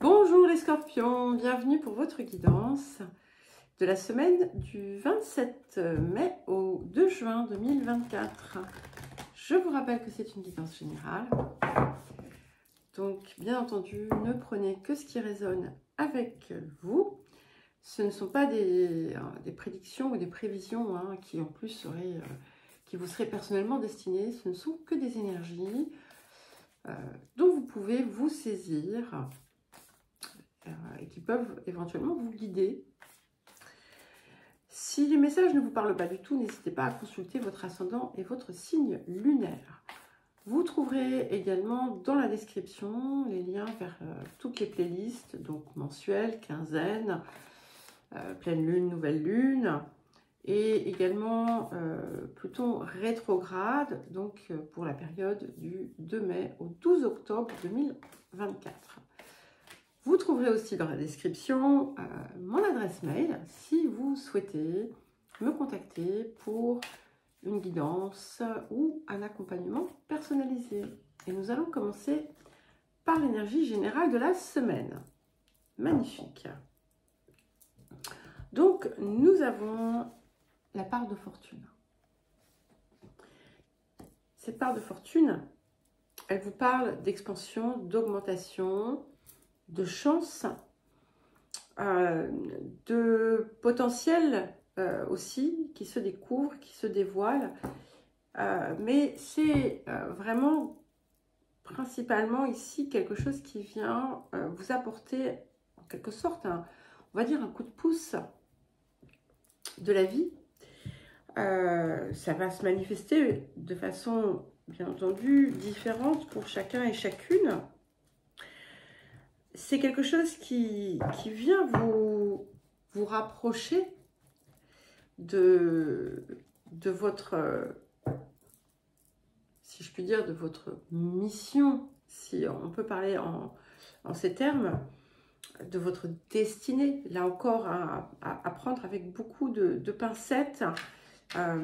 Bonjour les scorpions, bienvenue pour votre guidance de la semaine du 27 mai au 2 juin 2024. Je vous rappelle que c'est une guidance générale, donc bien entendu ne prenez que ce qui résonne avec vous. Ce ne sont pas des prédictions ou des prévisions qui en plus seraient, qui vous seraient personnellement destinées, ce ne sont que des énergies dont vous pouvez vous saisir et qui peuvent éventuellement vous guider. Si les messages ne vous parlent pas du tout, n'hésitez pas à consulter votre ascendant et votre signe lunaire. Vous trouverez également dans la description les liens vers toutes les playlists, donc mensuelles, quinzaines, pleine lune, nouvelle lune, et également Pluton rétrograde, donc pour la période du 2 mai au 12 octobre 2024. Vous trouverez aussi dans la description mon adresse mail si vous souhaitez me contacter pour une guidance ou un accompagnement personnalisé. Et nous allons commencer par l'énergie générale de la semaine. Magnifique. Donc, nous avons la part de fortune. Cette part de fortune, elle vous parle d'expansion, d'augmentation, de chance, de potentiel aussi qui se découvre, qui se dévoile. Mais c'est vraiment principalement ici quelque chose qui vient vous apporter en quelque sorte, on va dire un coup de pouce de la vie. Ça va se manifester de façon bien entendu différente pour chacun et chacune. C'est quelque chose qui vient vous rapprocher de votre, si je puis dire, de votre mission, si on peut parler en ces termes, de votre destinée. Là encore, à prendre avec beaucoup de pincettes. Il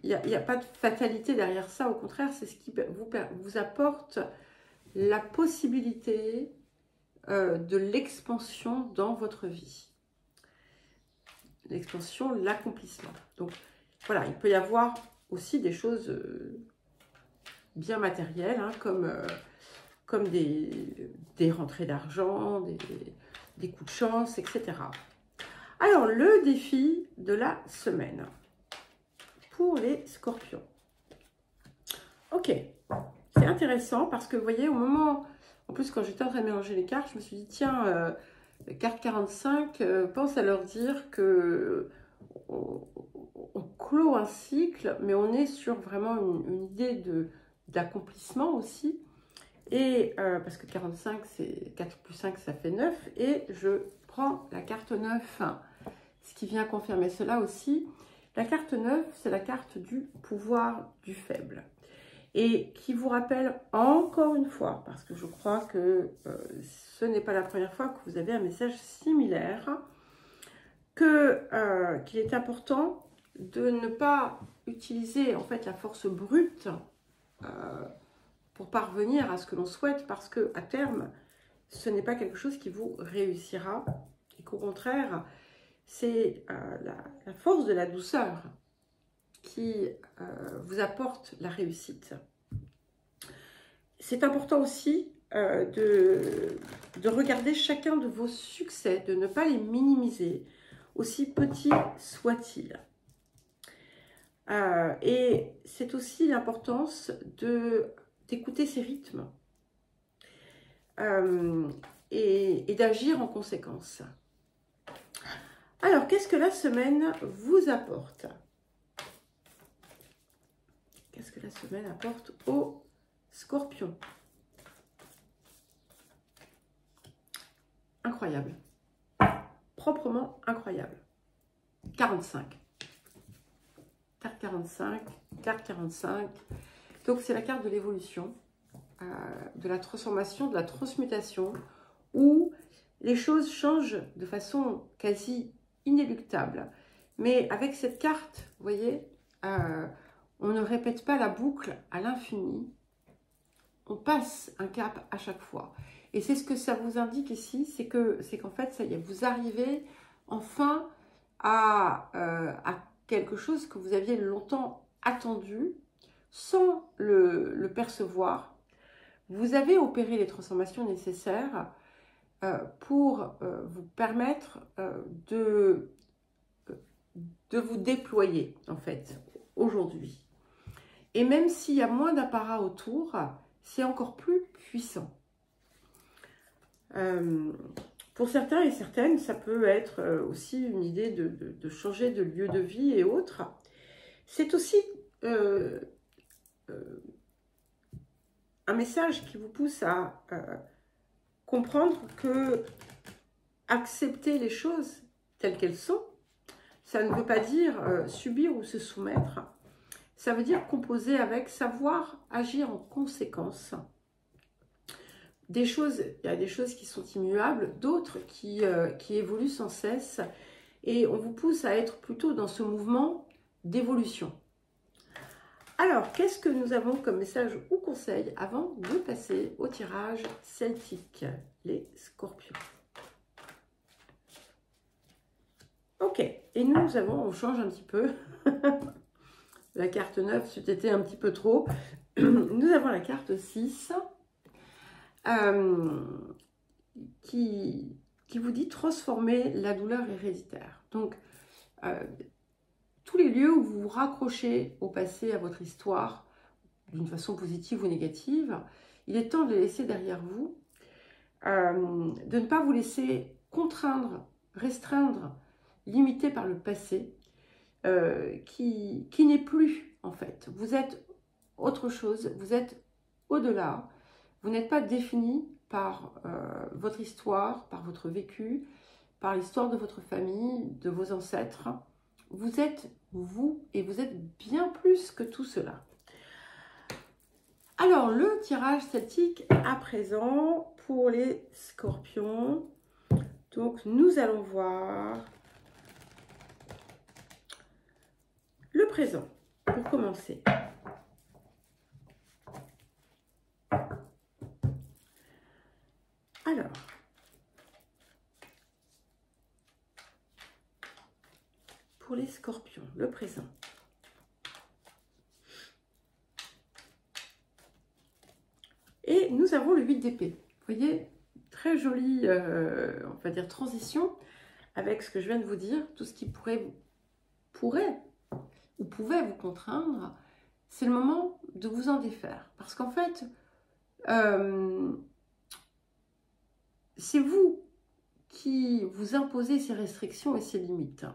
n'y a pas de fatalité derrière ça, au contraire, c'est ce qui vous apporte la possibilité de l'expansion dans votre vie. L'expansion, l'accomplissement. Donc voilà, il peut y avoir aussi des choses bien matérielles, comme des rentrées d'argent, des coups de chance, etc. Alors, le défi de la semaine pour les scorpions. Ok, c'est intéressant parce que vous voyez, au moment... En plus, quand j'étais en train de mélanger les cartes, je me suis dit, tiens, carte 45, pense à leur dire que on clôt un cycle, mais on est sur vraiment une idée d'accomplissement aussi. Et parce que 45, c'est 4 plus 5, ça fait 9. Et je prends la carte 9, ce qui vient confirmer cela aussi. La carte 9, c'est la carte du pouvoir du faible. Et qui vous rappelle encore une fois, parce que je crois que ce n'est pas la première fois que vous avez un message similaire, qu'il est important de ne pas utiliser en fait la force brute pour parvenir à ce que l'on souhaite, parce que à terme, ce n'est pas quelque chose qui vous réussira, et qu'au contraire, c'est la force de la douceur qui vous apporte la réussite. C'est important aussi de regarder chacun de vos succès, de ne pas les minimiser, aussi petits soient-ils. Et c'est aussi l'importance d'écouter ces rythmes et d'agir en conséquence. Alors, qu'est-ce que la semaine vous apporte? Qu'est-ce que la semaine apporte aux Scorpions? Incroyable. Proprement incroyable. 45. Carte 45. Carte 45. Donc, c'est la carte de l'évolution, de la transformation, de la transmutation, où les choses changent de façon quasi inéluctable. Mais avec cette carte, vous voyez, on ne répète pas la boucle à l'infini. on passe un cap à chaque fois. Et c'est ce que ça vous indique ici, c'est qu'en fait, ça y est, vous arrivez enfin à quelque chose que vous aviez longtemps attendu, sans le percevoir. Vous avez opéré les transformations nécessaires pour vous permettre de vous déployer, en fait, aujourd'hui. Et même s'il y a moins d'apparat autour, c'est encore plus puissant. Pour certains et certaines, ça peut être aussi une idée de changer de lieu de vie et autres. C'est aussi un message qui vous pousse à comprendre que accepter les choses telles qu'elles sont, ça ne veut pas dire subir ou se soumettre. Ça veut dire composer avec, savoir agir en conséquence. Il y a des choses qui sont immuables, d'autres qui évoluent sans cesse. Et on vous pousse à être plutôt dans ce mouvement d'évolution. Alors, qu'est-ce que nous avons comme message ou conseil avant de passer au tirage celtique, les scorpions? Ok, et nous avons, on change un petit peu. La carte 9, c'était un petit peu trop. Nous avons la carte 6 qui vous dit transformer la douleur héréditaire. Donc, tous les lieux où vous vous raccrochez au passé, à votre histoire, d'une façon positive ou négative, il est temps de les laisser derrière vous, de ne pas vous laisser contraindre, restreindre, limiter par le passé, qui n'est plus, en fait. Vous êtes autre chose, vous êtes au-delà, vous n'êtes pas défini par votre histoire, par votre vécu, par l'histoire de votre famille, de vos ancêtres. Vous êtes vous et vous êtes bien plus que tout cela. Alors, le tirage celtique à présent pour les scorpions. Donc, nous allons voir le présent pour commencer. Alors, pour les scorpions, le présent. Et nous avons le 8 d'épée. Vous voyez, très jolie, on va dire, transition avec ce que je viens de vous dire. Tout ce qui pourrait ou pouvait vous contraindre, c'est le moment de vous en défaire. Parce qu'en fait, c'est vous qui vous imposez ces restrictions et ces limites.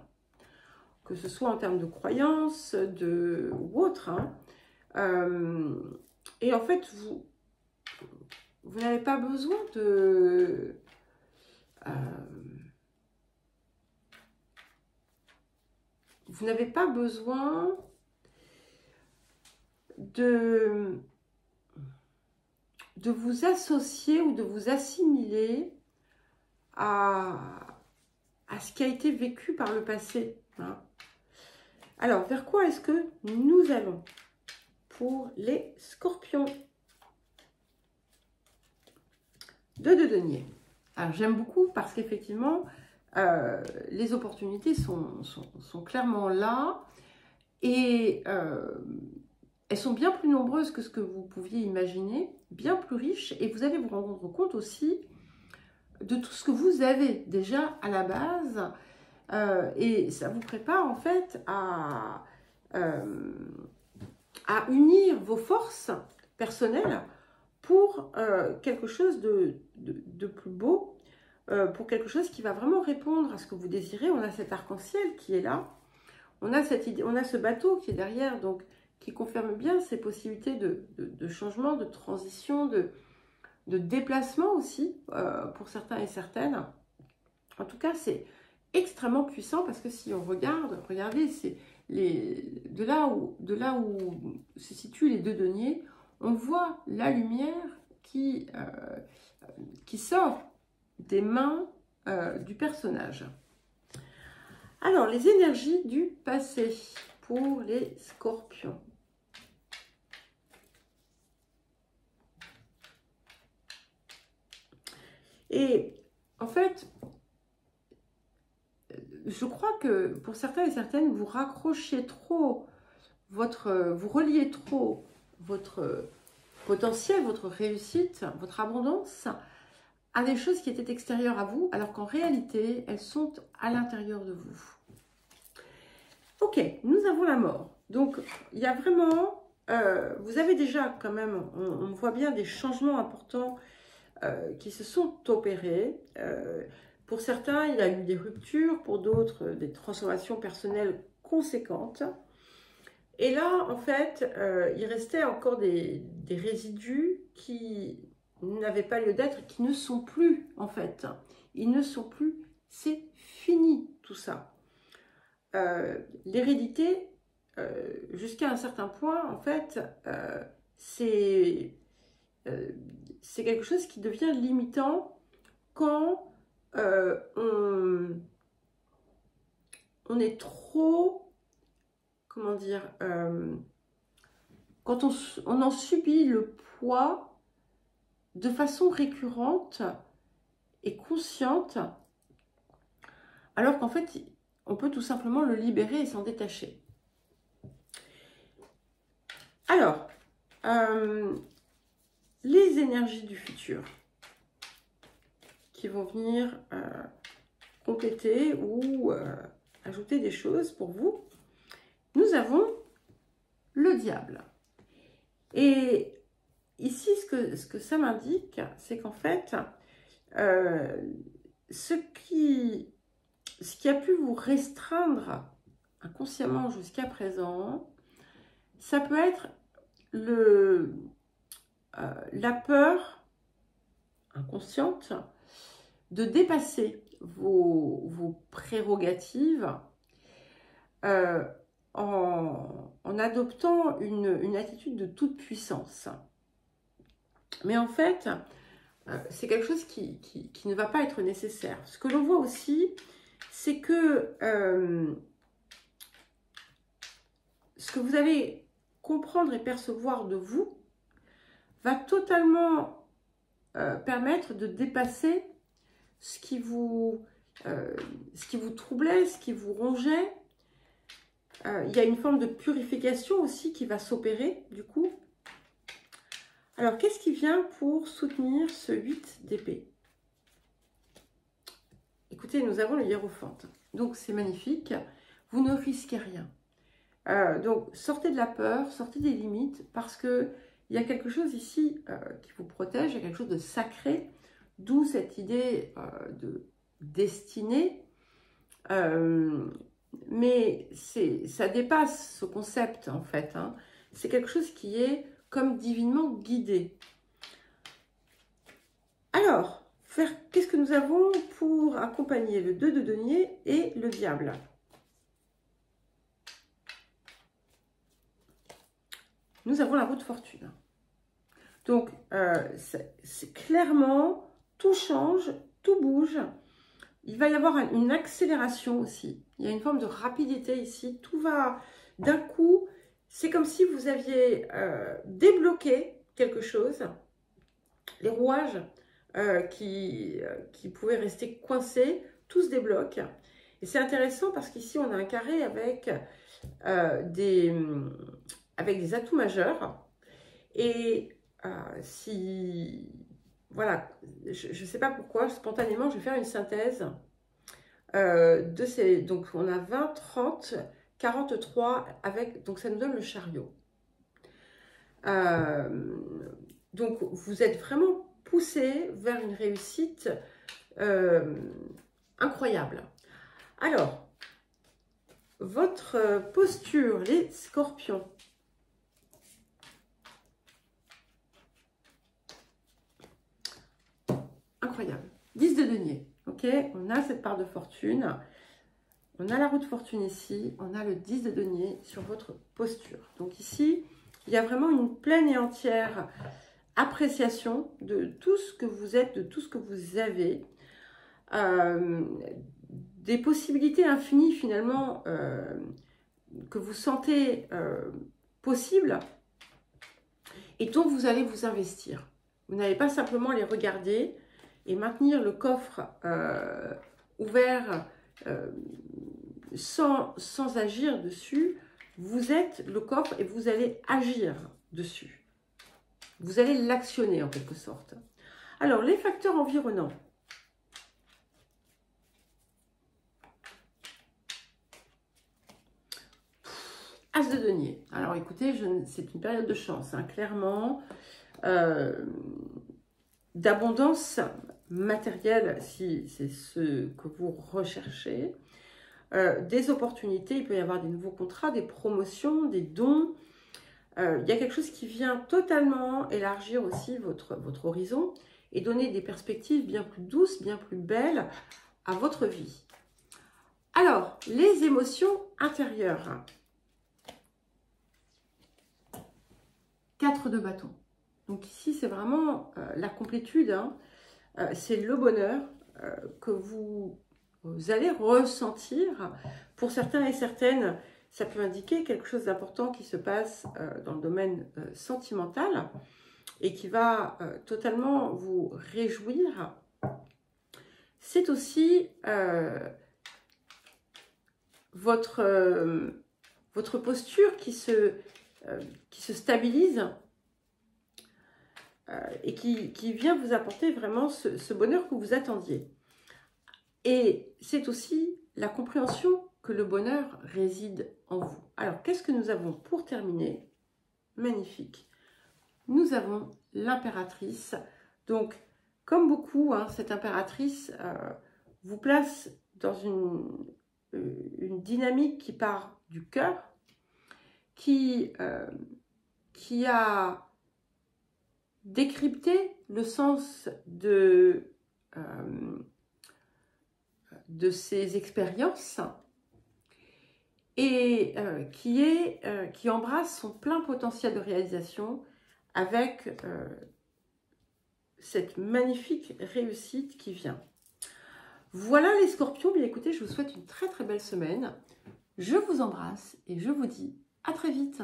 Que ce soit en termes de croyances ou autre. Et en fait, vous n'avez pas besoin de... vous n'avez pas besoin de vous associer ou de vous assimiler à ce qui a été vécu par le passé. Hein. Alors, vers quoi est-ce que nous allons pour les scorpions? Deux de denier. Alors, j'aime beaucoup parce qu'effectivement, les opportunités sont clairement là et elles sont bien plus nombreuses que ce que vous pouviez imaginer, bien plus riches, et vous allez vous rendre compte aussi de tout ce que vous avez déjà à la base, et ça vous prépare en fait à unir vos forces personnelles pour quelque chose de plus beau, pour quelque chose qui va vraiment répondre à ce que vous désirez. On a cet arc-en-ciel qui est là, on a cette idée, on a ce bateau qui est derrière, donc qui confirme bien ces possibilités de changement, de transition, de déplacement aussi, pour certains et certaines. En tout cas, c'est extrêmement puissant parce que si on regarde, regardez, c'est de là où se situent les deux deniers, on voit la lumière qui sort des mains du personnage. Alors, les énergies du passé pour les scorpions. Et en fait, je crois que pour certains et certaines, vous raccrochez trop vous reliez trop votre potentiel, votre réussite, votre abondance à des choses qui étaient extérieures à vous, alors qu'en réalité, elles sont à l'intérieur de vous. Ok, nous avons la mort. Donc, il y a vraiment, vous avez déjà quand même, on voit bien des changements importants qui se sont opérés. Pour certains, il y a eu des ruptures, pour d'autres, des transformations personnelles conséquentes. Et là, en fait, il restait encore des résidus qui n'avaient pas lieu d'être, qui ne sont plus, en fait. Ils ne sont plus, c'est fini tout ça. L'hérédité, jusqu'à un certain point, en fait, c'est quelque chose qui devient limitant quand on est trop, comment dire, quand on en subit le poids de façon récurrente et consciente, alors qu'en fait, on peut tout simplement le libérer et s'en détacher. Alors, les énergies du futur qui vont venir compléter ou ajouter des choses pour vous, nous avons le diable. Et ici, ce que ça m'indique, c'est qu'en fait, ce qui a pu vous restreindre inconsciemment jusqu'à présent, ça peut être la peur inconsciente de dépasser vos prérogatives en adoptant une attitude de toute puissance. Mais en fait, c'est quelque chose qui ne va pas être nécessaire. Ce que l'on voit aussi, c'est que ce que vous allez comprendre et percevoir de vous va totalement permettre de dépasser ce qui vous troublait, ce qui vous rongeait. Il y a une forme de purification aussi qui va s'opérer du coup. Alors, qu'est-ce qui vient pour soutenir ce 8 d'épée? Écoutez, nous avons le hiérophante. Donc, c'est magnifique. Vous ne risquez rien. Donc, sortez de la peur, sortez des limites, parce qu'il y a quelque chose ici qui vous protège, il y a quelque chose de sacré, d'où cette idée de destinée. Mais ça dépasse ce concept, en fait. Hein. C'est quelque chose qui est comme divinement guidé. Alors, qu'est-ce que nous avons pour accompagner le 2 de denier et le diable? Nous avons la roue de fortune. Donc, c'est clairement, tout change, tout bouge. Il va y avoir une accélération aussi. Il y a une forme de rapidité ici. Tout va d'un coup. C'est comme si vous aviez débloqué quelque chose. Les rouages qui pouvaient rester coincés, tout se débloque. Et c'est intéressant parce qu'ici, on a un carré avec des atouts majeurs. Et voilà, je ne sais pas pourquoi, spontanément, je vais faire une synthèse de ces... Donc, on a 20, 30, 43, donc ça nous donne le chariot. Donc, vous êtes vraiment poussé vers une réussite incroyable. Alors, votre posture, les scorpions. Incroyable. 10 de denier. Ok, on a cette part de fortune. On a la roue de fortune ici. On a le 10 de denier sur votre posture. Donc ici, il y a vraiment une pleine et entière appréciation de tout ce que vous êtes, de tout ce que vous avez. Des possibilités infinies finalement que vous sentez possibles et dont vous allez vous investir. Vous n'allez pas simplement les regarder et maintenir le coffre ouvert sans agir dessus, vous êtes le coffre et vous allez agir dessus. Vous allez l'actionner en quelque sorte. Alors, les facteurs environnants. As de denier. Alors écoutez, c'est une période de chance, hein, clairement. D'abondance matérielle, si c'est ce que vous recherchez. Des opportunités, il peut y avoir des nouveaux contrats, des promotions, des dons. Il y a quelque chose qui vient totalement élargir aussi votre horizon et donner des perspectives bien plus douces, bien plus belles à votre vie. Alors, les émotions intérieures. 4 de bâton. Donc ici, c'est vraiment la complétude, hein. C'est le bonheur que vous allez ressentir. Pour certains et certaines, ça peut indiquer quelque chose d'important qui se passe dans le domaine sentimental et qui va totalement vous réjouir. C'est aussi votre posture qui se stabilise et qui vient vous apporter vraiment ce bonheur que vous attendiez. Et c'est aussi la compréhension que le bonheur réside en vous. Alors, qu'est-ce que nous avons pour terminer? Magnifique. Nous avons l'impératrice. Donc, comme beaucoup, hein, cette impératrice vous place dans une dynamique qui part du cœur, qui a décrypté le sens de ses expériences et qui embrasse son plein potentiel de réalisation avec cette magnifique réussite qui vient. Voilà les scorpions, bien écoutez, je vous souhaite une très très belle semaine. Je vous embrasse et je vous dis à très vite.